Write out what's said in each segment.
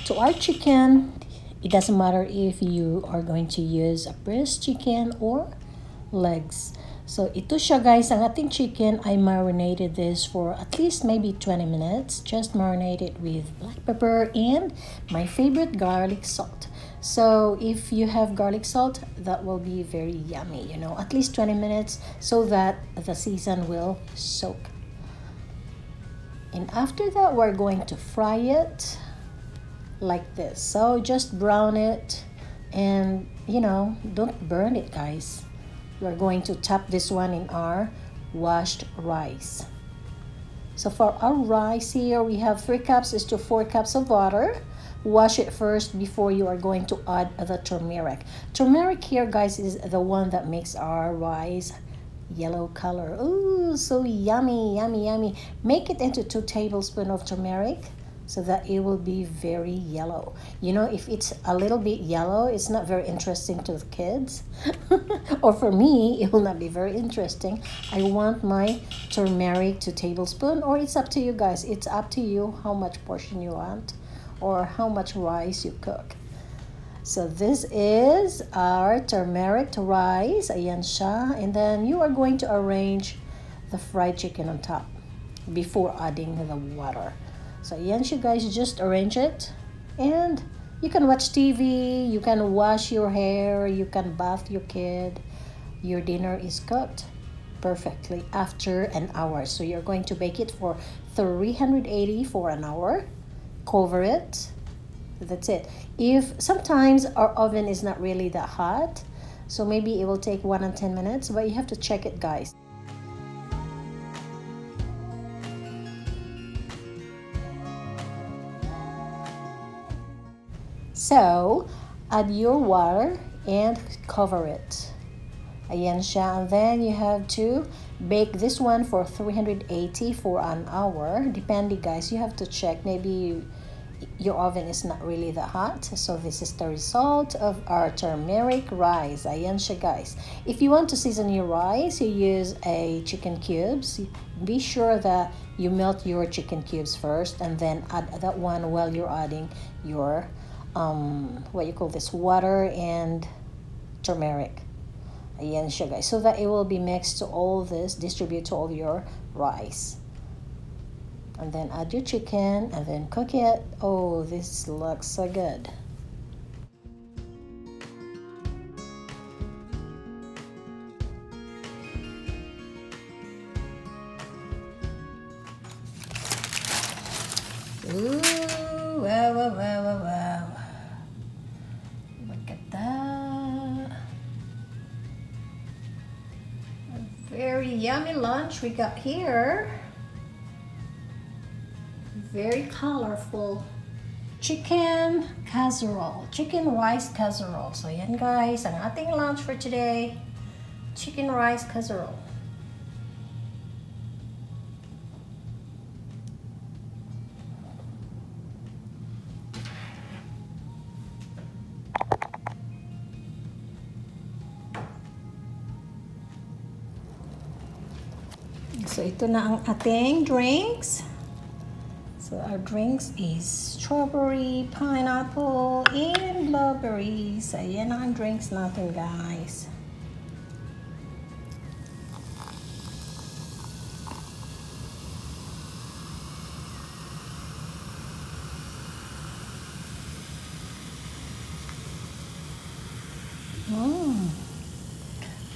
To our chicken, it doesn't matter if you are going to use a breast chicken or legs. So ito siya guys, ang ating chicken, I marinated this for at least maybe 20 minutes. Just marinate it with black pepper and my favorite garlic salt. So if you have garlic salt, that will be very yummy, you know, at least 20 minutes so that the season will soak. And after that, we're going to fry it like this. So just brown it and, you know, don't burn it guys. We're going to tap this one in our washed rice. So for our rice here, we have 3 cups is to 4 cups of water. Wash it first before you are going to add the turmeric. Turmeric here, guys, is the one that makes our rice yellow color. Ooh, so yummy, yummy, yummy. Make it into 2 tablespoons of turmeric so that it will be very yellow. You know, if it's a little bit yellow, it's not very interesting to the kids. Or for me, it will not be very interesting. I want my turmeric 2 tablespoons, or it's up to you guys. It's up to you how much portion you want or how much rice you cook. So this is our turmeric rice. Ayan siya. And then you are going to arrange the fried chicken on top before adding the water. So ayan siya guys, just arrange it. And you can watch TV, you can wash your hair, you can bath your kid. Your dinner is cooked perfectly after an hour. So you're going to bake it for 380 for an hour. Cover it. That's it. If sometimes our oven is not really that hot, so maybe it will take 1 and 10 minutes, but you have to check it guys. So add your water and cover it. Ayan siya. And then you have to bake this one for 380 for an hour. Depende guys, you have to check. Maybe your oven is not really that hot. So this is the result of our turmeric rice. Ayan siya guys. If you want to season your rice, you use a chicken cubes. Be sure that you melt your chicken cubes first and then add that one while you're adding your what you call this, water and turmeric. Ayan siya guys, so that it will be mixed to all this, distribute to all your rice. And then add your chicken and then cook it. Oh, this looks so good. Ooh, wow, wow, wow, wow, wow. Look at that. A very yummy lunch we got here. Very colorful. Chicken casserole. Chicken rice casserole. So yan guys, ang ating lunch for today. Chicken rice casserole. So ito na ang ating drinks. So our drinks is strawberry, pineapple, and blueberries. Ayan ang drinks natin guys.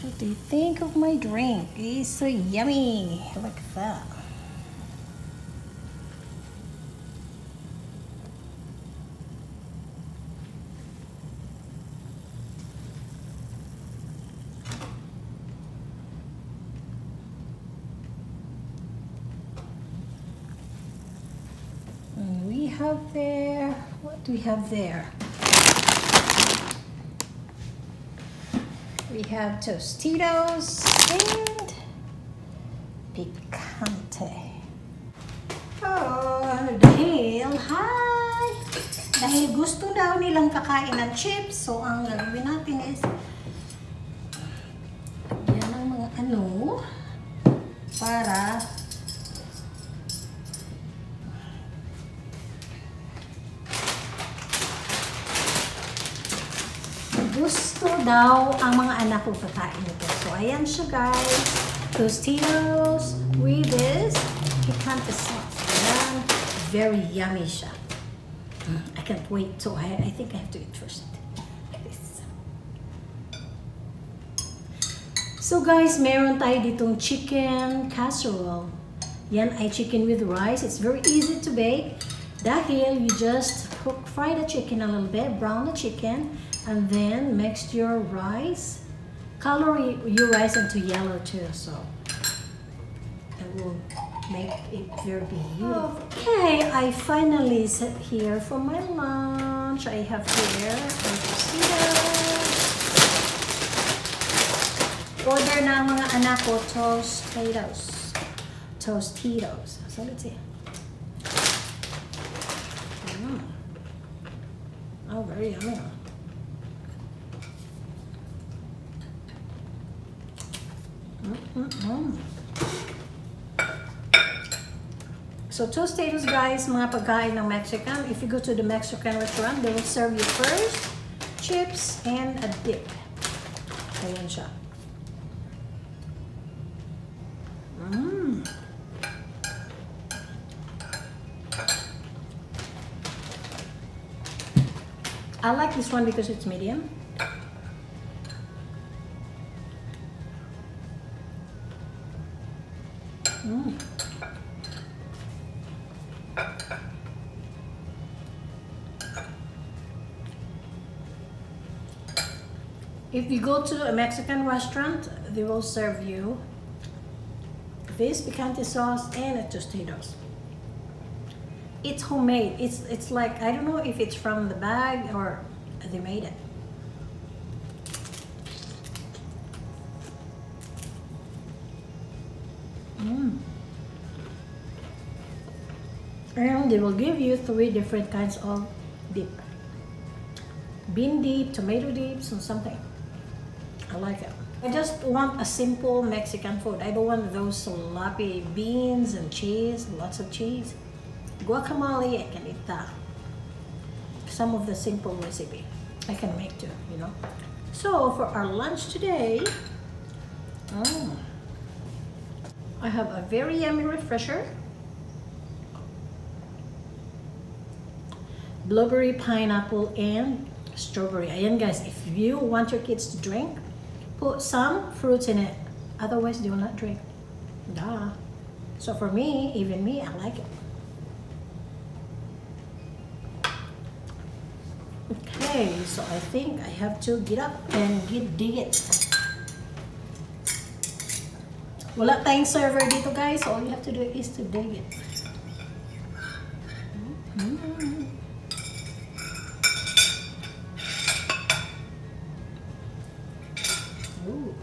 What do you think of my drink? It's so yummy. Look at that. And we have there, what do we have there? We have Tostitos and Picante. Oh, hi! Dahil gusto daw nilang kakain ng chips, so ang gagawin natin is yan ang mga para gusto daw ang mga anak ko kakain ito. So, ayan siya guys. Tostitos with this picante sauce. Ayan. Very yummy siya. I can't wait. So, I think I have to eat first. Like this. So guys, meron tayo ditong chicken casserole. Yan ay chicken with rice. It's very easy to bake. Dahil you just fry the chicken a little bit, brown the chicken, and then mix your rice. Color your rice into yellow too, so it will make it very beautiful. Okay, I finally set here for my lunch. I have here tostitos. Order na ang mga anak ko tostitos. Tostitos. So let's see. Oh, very yummy. So tostitos guys, mga pagkain ng Mexican. If you go to the Mexican restaurant, they will serve you first chips and a dip. Ayan siya. I like this one because it's medium. If you go to a Mexican restaurant, they will serve you this picante sauce and a tostitos. It's homemade. It's like, I don't know if it's from the bag or they made it. And they will give you 3 different kinds of dip. Bean dip, tomato dips, and something. I like it. I just want a simple Mexican food. I don't want those sloppy beans and cheese, lots of cheese. Guacamole, I can eat that. Some of the simple recipe I can make too, you know. So for our lunch today, I have a very yummy refresher. Blueberry, pineapple, and strawberry. Ayan guys, if you want your kids to drink, put some fruits in it. Otherwise, they will not drink. Duh. So for me, even me, I like it. Okay, so I think I have to get up and dig it. Wala tayong server dito guys, so all you have to do is to dig it. Ooh.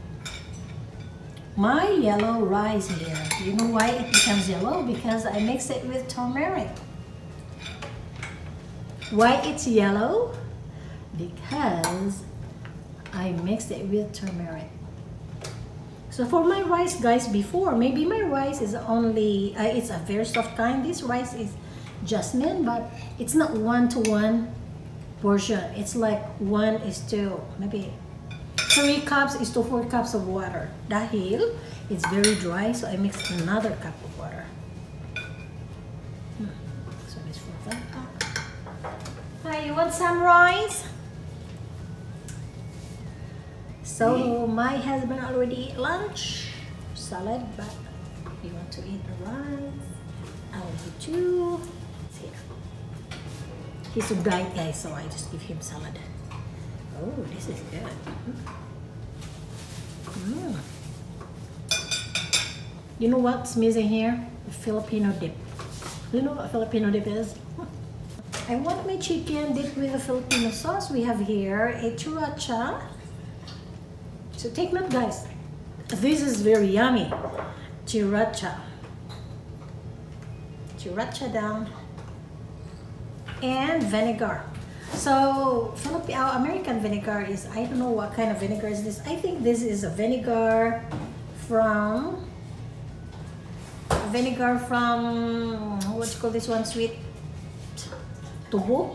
My yellow rice here. You know why it becomes yellow? Because I mix it with turmeric. Why it's yellow? Because I mixed it with turmeric. So for my rice guys, before, maybe my rice is only, it's a very soft kind. This rice is jasmine, but it's not 1-to-1 portion. It's like 1:, maybe 3 cups is to 4 cups of water. Dahil it's very dry, so I mixed another cup of water. So this for that. Hi, you want some rice? So my husband already ate lunch, salad, but if you want to eat the rice, I'll eat too. It's here. He's a diet guy, so I just give him salad. Oh, this is good. You know what's missing here? The Filipino dip. You know what Filipino dip is? I want my chicken dipped with a Filipino sauce. We have here a sriracha. So take note guys, this is very yummy. Sriracha. Sriracha down. And vinegar. So American vinegar is, I don't know what kind of vinegar is this. I think this is a vinegar from, what you call this one, sweet tubo.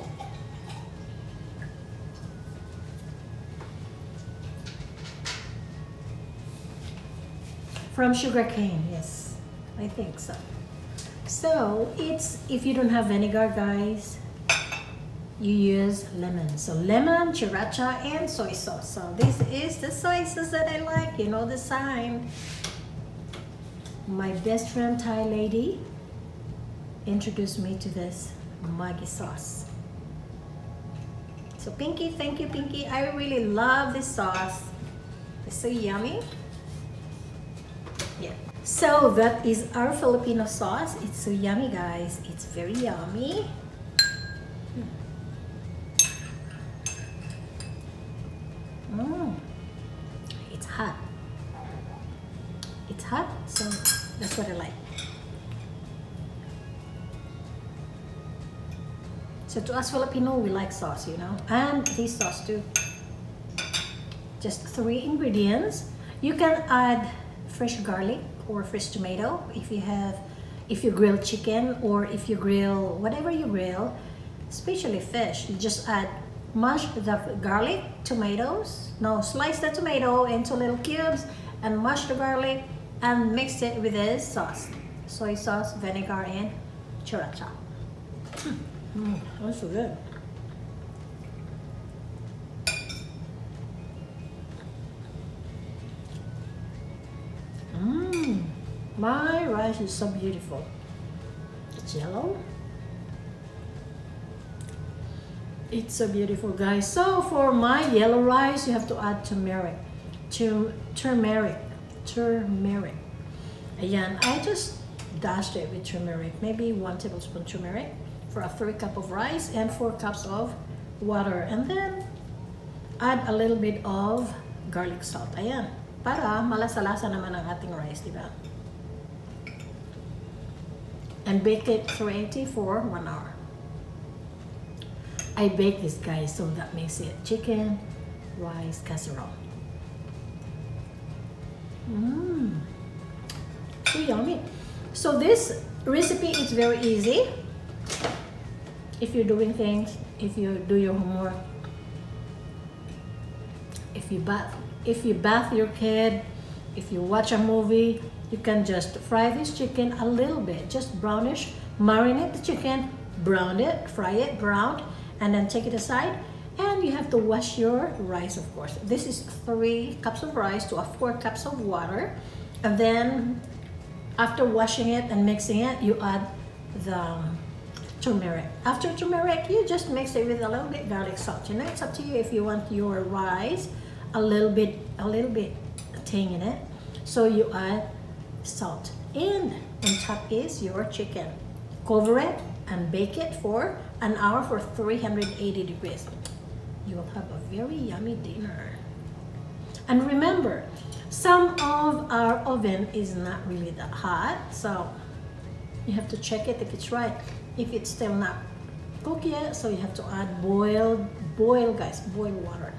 From sugar cane, yes. I think so. So it's, if you don't have vinegar, guys, you use lemon. So lemon, sriracha, and soy sauce. So this is the soy sauce that I like. You know the sign. My best friend Thai lady introduced me to this Maggi sauce. So Pinky, thank you Pinky. I really love this sauce. It's so yummy. Yeah. So that is our Filipino sauce. It's so yummy, guys. It's very yummy. It's hot. It's hot, so that's what I like. So to us Filipino, we like sauce, you know, and this sauce too. Just 3 ingredients. You can add fresh garlic or fresh tomato if you grill chicken, or if you grill whatever you grill, especially fish. You just mash the garlic, tomatoes. No, slice the tomato into little cubes and mash the garlic and mix it with this sauce, soy sauce, vinegar, and sriracha. That's so good. My rice is so beautiful. It's yellow. It's so beautiful, guys. So for my yellow rice, you have to add turmeric. Turmeric. Ayan, I just dashed it with turmeric. Maybe 1 tablespoon turmeric for a 3 cup of rice and 4 cups of water. And then add a little bit of garlic salt. Ayan, para malasa-lasa naman ang ating rice, diba? And bake it 380 for 1 hour. I bake this, guys, so that makes it chicken rice casserole. So yummy. So this recipe is very easy. If you're doing things, if you do your homework, if you bath your kid, if you watch a movie, you can just fry this chicken a little bit, just brownish, marinate the chicken, brown it, fry it, browned, and then take it aside. And you have to wash your rice, of course. This is 3 cups of rice to 4 cups of water. And then after washing it and mixing it, you add the turmeric. After turmeric, you just mix it with a little bit garlic salt. You know, it's up to you if you want your rice a little bit tang in it. So you add salt. And on top is your chicken. Cover it and bake it for an hour for 380 degrees. You will have a very yummy dinner. And remember, some of our oven is not really that hot, so you have to check it if it's right. If it's still not cooked yet, so you have to add boil water.